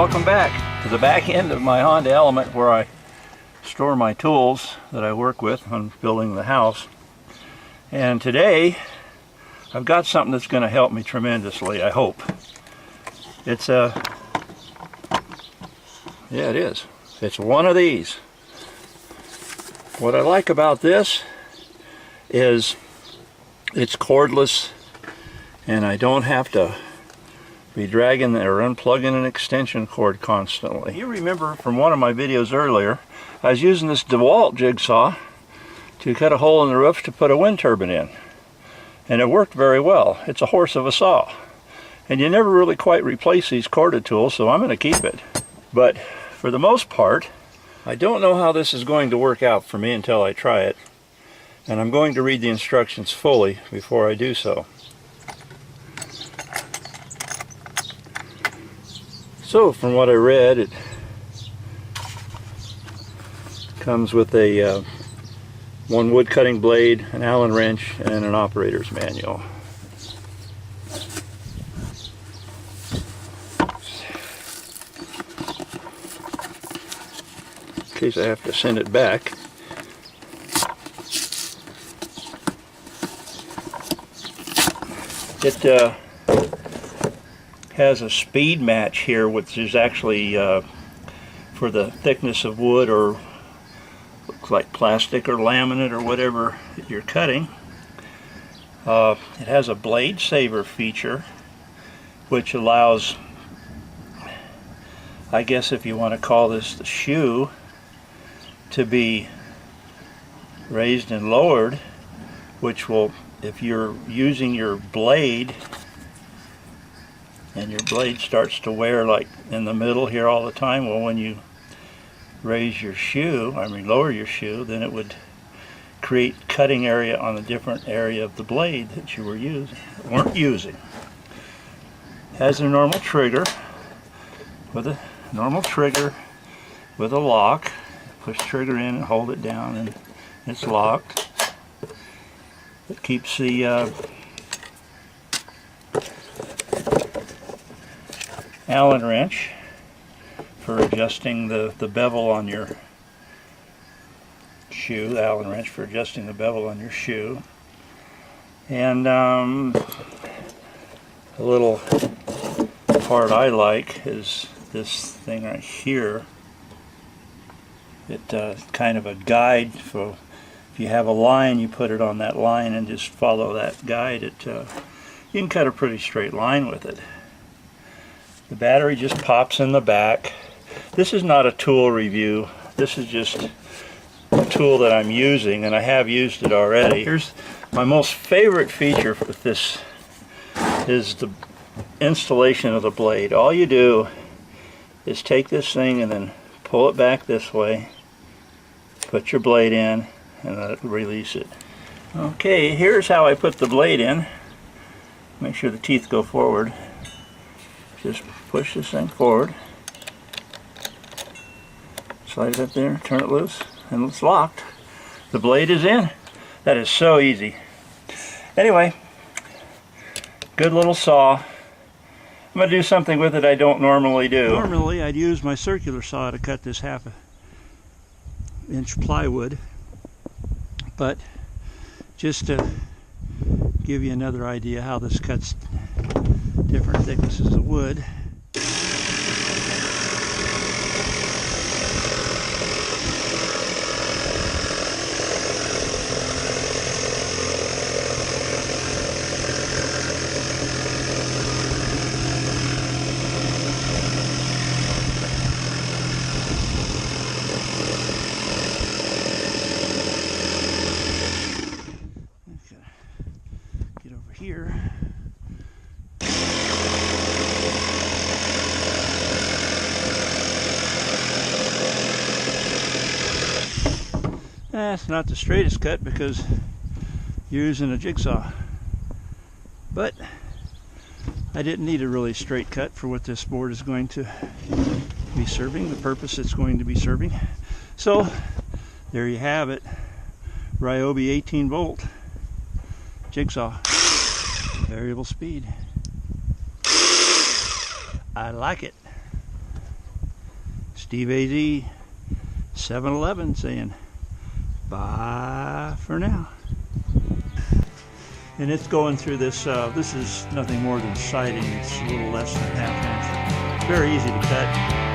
welcome back to the back end of my Honda Element where I store my tools that I work with on building the house. And today I've got something that's going to help me tremendously, I hope. It's it is. It's one of these. What I like about this is it's cordless and I don't have to be dragging or unplugging an extension cord constantly. You remember from one of my videos earlier, I was using this Dewalt Jigsaw to cut a hole in the roof to put a wind turbine in. And it worked very well. It's a horse of a saw. And you never really quite replace these corded tools, so I'm going to keep it. But for the most part, I don't know how this is going to work out for me until I try it. And I'm going to read the instructions fully before I do so. So, from what I read, it comes with a one wood cutting blade, an Allen wrench, and an operator's manual. In case I have to send it back. It has a speed match here, which is actually for the thickness of wood or looks like plastic or laminate or whatever you're cutting. It has a blade saver feature, which allows, I guess if you want to call this the shoe, to be raised and lowered, which will, if you're using your blade and your blade starts to wear like in the middle here all the time, well, when you raise your shoe, lower your shoe, then it would create cutting area on a different area of the blade that you weren't using. It has a normal trigger with a lock. Push trigger in and hold it down and it's locked. It keeps the Allen wrench for adjusting the bevel on your shoe, the Allen wrench for adjusting the bevel on your shoe. And a little part I like is this thing right here. It's kind of a guide, so if you have a line, you put it on that line and just follow that guide. You can cut a pretty straight line with it. The battery just pops in the back. This is not a tool review. This is just a tool that I'm using, and I have used it already. Here's my most favorite feature with this is the installation of the blade. All you do is take this thing and then pull it back this way, put your blade in, and let it release it. Okay, here's how I put the blade in. Make sure the teeth go forward. Just push this thing forward, slide it up there, turn it loose, and it's locked. The blade is in. That is so easy. Anyway, good little saw. I'm going to do something with it I don't normally do. Normally I'd use my circular saw to cut this 1/2 inch plywood, but just to give you another idea how this cuts different thicknesses of wood. Get over here. It's not the straightest cut because you're using a jigsaw, but I didn't need a really straight cut for what this board is going to be serving, the purpose it's going to be serving. So there you have it, Ryobi 18-volt jigsaw, variable speed. I like it. Steve AZ 7-Eleven saying bye for now. And it's going through this, this is nothing more than siding. It's a little less than ½ inch. Very easy to cut.